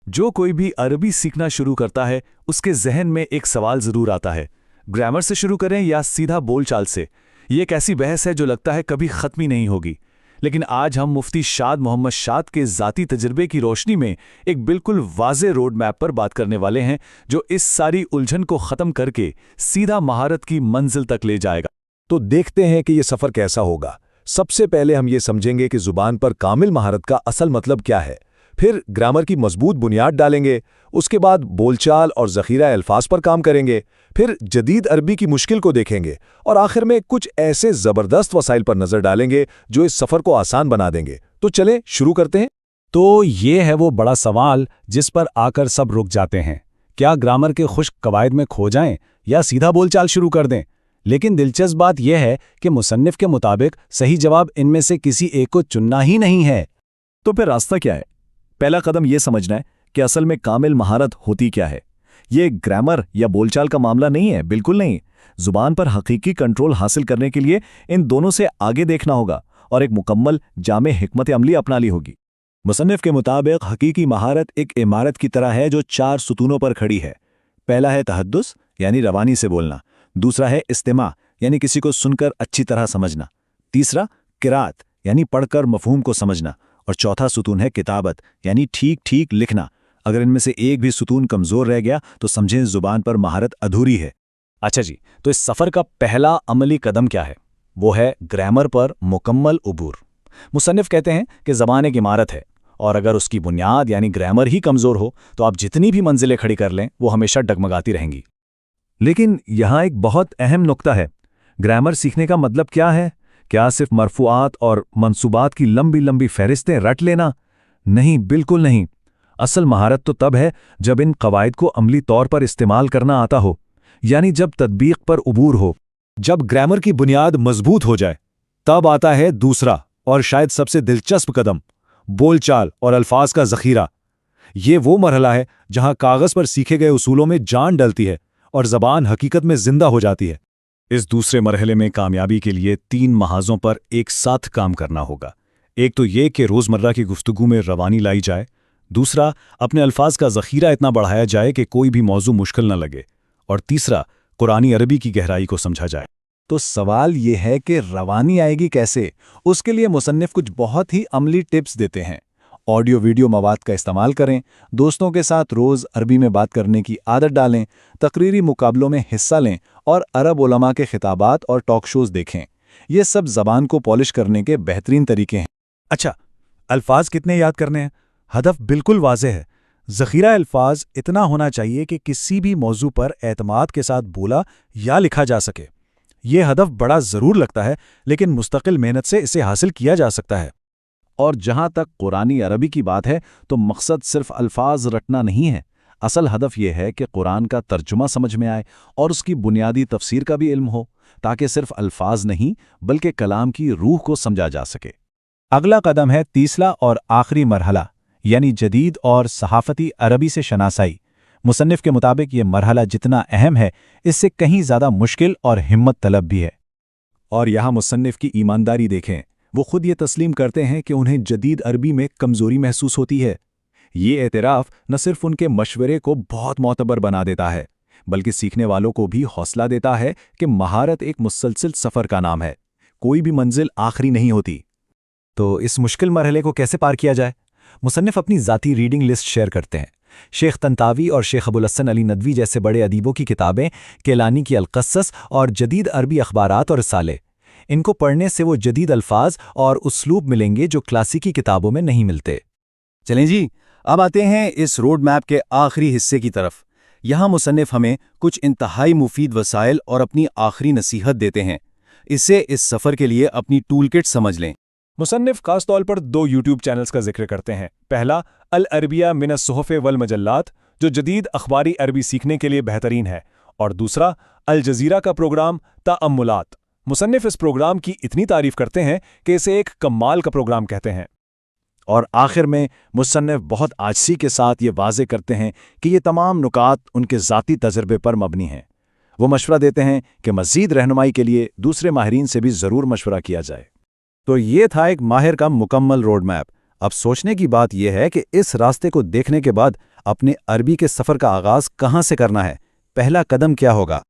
जो कोई भी अरबी सीखना शुरू करता है उसके जहन में एक सवाल जरूर आता है, ग्रामर से शुरू करें या सीधा बोलचाल से। ये एक ऐसी बहस है जो लगता है कभी ख़त्म ही नहीं होगी। लेकिन आज हम मुफ्ती शाद मोहम्मद शाद के ज़ाती तजर्बे की रोशनी में एक बिल्कुल वाज़े रोड मैप पर बात करने वाले हैं, जो इस सारी उलझन को ख़त्म करके सीधा महारत की मंजिल तक ले जाएगा। तो देखते हैं कि ये सफ़र कैसा होगा। सबसे पहले हम ये समझेंगे कि ज़ुबान पर कामिल महारत का असल मतलब क्या है, फिर ग्रामर की मजबूत बुनियाद डालेंगे, उसके बाद बोलचाल और ज़ख़ीरा अल्फाज पर काम करेंगे, फिर जदीद अरबी की मुश्किल को देखेंगे और आखिर में कुछ ऐसे ज़बरदस्त वसाइल पर नज़र डालेंगे जो इस सफ़र को आसान बना देंगे। तो चलें शुरू करते हैं। तो ये है वो बड़ा सवाल जिस पर आकर सब रुक जाते हैं। क्या ग्रामर के खुश्क कवायद में खो जाएं या सीधा बोलचाल शुरू कर दें? लेकिन दिलचस्प बात यह है कि मुसन्निफ के मुताबिक सही जवाब इनमें से किसी एक को चुनना ही नहीं है। तो फिर रास्ता क्या है? पहला कदम यह समझना है कि असल में कामिल महारत होती क्या है। ये ग्रामर या बोलचाल का मामला नहीं है, बिल्कुल नहीं। ज़ुबान पर हकीकी कंट्रोल हासिल करने के लिए इन दोनों से आगे देखना होगा और एक मुकम्मल जामे हिकमत अमली अपना ली होगी। मुसन्निफ के मुताबिक हकीकी महारत एक इमारत की तरह है जो 4 सुतूनों पर खड़ी है। पहला है तहद्दुस यानी रवानी से बोलना, दूसरा है इस्तिमा यानी किसी को सुनकर अच्छी तरह समझना, तीसरा किरात यानी पढ़कर मफहूम को समझना, और चौथा सुतून है किताबत यानी ठीक ठीक लिखना। अगर इनमें से एक भी सुतून कमज़ोर रह गया तो समझें ज़ुबान पर महारत अधूरी है। अच्छा जी, तो इस सफ़र का पहला अमली कदम क्या है? वो है ग्रामर पर मुकम्मल उबूर। मुसन्निफ कहते हैं कि ज़बान एक इमारत है और अगर उसकी बुनियाद यानी ग्रामर ही कमज़ोर हो तो आप जितनी भी मंजिलें खड़ी कर लें वो हमेशा डगमगाती रहेंगी। लेकिन यहाँ एक बहुत अहम नुक्ता है। ग्रामर सीखने का मतलब क्या है? क्या सिर्फ मरफूआत और मंसूबात की लंबी लंबी फहरिस्तें रट लेना? नहीं, बिल्कुल नहीं। असल महारत तो तब है जब इन कवायद को अमली तौर पर इस्तेमाल करना आता हो, यानी जब तदबीक पर उबूर हो। जब ग्रामर की बुनियाद मजबूत हो जाए तब आता है दूसरा और शायद सबसे दिलचस्प कदम, बोलचाल और अल्फाज का ज़ख़ीरा। ये वो मरहला है जहां कागज़ पर सीखे गए उसूलों में जान डलती है और ज़बान हकीकत में जिंदा हो जाती है। इस दूसरे मरहले में कामयाबी के लिए 3 महाज़ों पर एक साथ काम करना होगा। एक तो ये कि रोज़मर्रा की गुफ्तगू में रवानी लाई जाए, दूसरा अपने अल्फाज का ज़ख़ीरा इतना बढ़ाया जाए कि कोई भी मौजू मुश्किल न लगे, और तीसरा कुरानी अरबी की गहराई को समझा जाए। तो सवाल ये है कि रवानी आएगी कैसे? उसके लिए मुसन्निफ कुछ बहुत ही अमली टिप्स देते हैं। ऑडियो वीडियो मवाद का इस्तेमाल करें, दोस्तों के साथ रोज़ अरबी में बात करने की आदत डालें, तकरीरी मुकाबलों में हिस्सा लें और अरब उलमा के खिताबात और टॉक शोज़ देखें। ये सब ज़बान को पॉलिश करने के बेहतरीन तरीके हैं। अच्छा, अल्फाज कितने याद करने हैं? हदफ बिल्कुल वाज़ेह है। ज़ख़ीरा अल्फाज इतना होना चाहिए कि किसी भी मौजू पर एतमाद के साथ बोला या लिखा जा सके। ये हदफ बड़ा ज़रूर लगता है, लेकिन मुस्तकिल मेहनत से इसे हासिल किया जा सकता है। और जहाँ तक कुरानी अरबी की बात है तो मकसद सिर्फ अल्फाज रटना नहीं है। असल हदफ यह है कि कुरान का तर्जुमा समझ में आए और उसकी बुनियादी तफसीर का भी इल्म हो, ताकि सिर्फ अल्फाज नहीं बल्कि कलाम की रूह को समझा जा सके। अगला कदम है तीसरा और आखिरी मरहला, यानी जदीद और सहाफ़ती अरबी से शनासाई। मुसन्निफ के मुताबिक ये मरहला जितना अहम है, इससे कहीं ज़्यादा मुश्किल और हिम्मत तलब भी है। और यहाँ मुसन्निफ की ईमानदारी देखें। वो खुद ये तस्लीम करते हैं कि उन्हें जदीद अरबी में कमज़ोरी महसूस होती है। ये एतराफ़ न सिर्फ उनके मशवरे को बहुत मोतबर बना देता है, बल्कि सीखने वालों को भी हौसला देता है कि महारत एक मुसलसल सफ़र का नाम है, कोई भी मंजिल आखिरी नहीं होती। तो इस मुश्किल मरहले को कैसे पार किया जाए? मुसन्निफ अपनी ज़ाती रीडिंग लिस्ट शेयर करते हैं। शेख तंतावी और शेख अबुल हसन अली नदवी जैसे बड़े अदीबों की किताबें, केलानी की अलक़सस और जदीद अरबी अखबारात और रिसाले, इनको पढ़ने से वो जदीद अल्फाज और उसलूब मिलेंगे जो क्लासिकी किताबों में नहीं मिलते। चलें जी, अब आते हैं इस रोड मैप के आखिरी हिस्से की तरफ। यहाँ मुसन्निफ हमें कुछ इंतहाई मुफीद वसाइल और अपनी आखिरी नसीहत देते हैं। इससे इस सफ़र के लिए अपनी टूल किट समझ लें। मुसन्निफ खास तौर पर 2 यूट्यूब चैनल्स का जिक्र करते हैं। पहला अल अरबिया मिन अस्सुहफ़ वल मजल्लात, जो जदीद अखबारी अरबी सीखने के लिए बेहतरीन है, और दूसरा अल जज़ीरा का प्रोग्राम तअम्मुलात। मुसन्निफ इस प्रोग्राम की इतनी तारीफ करते हैं कि इसे एक कमाल का प्रोग्राम कहते हैं। और आखिर में मुसन्निफ बहुत आजिज़ी के साथ ये वाज़े करते हैं कि ये तमाम नुकात उनके ज़ाती तजर्बे पर मबनी हैं। वो मशवरा देते हैं कि मज़ीद रहनुमाई के लिए दूसरे माहिरीन से भी ज़रूर मशवरा किया जाए। तो ये था एक माहिर का मुकम्मल रोड मैप। अब सोचने की बात यह है कि इस रास्ते को देखने के बाद اپنے عربی کے سفر کا آغاز کہاں سے کرنا ہے؟ پہلا قدم کیا ہوگا؟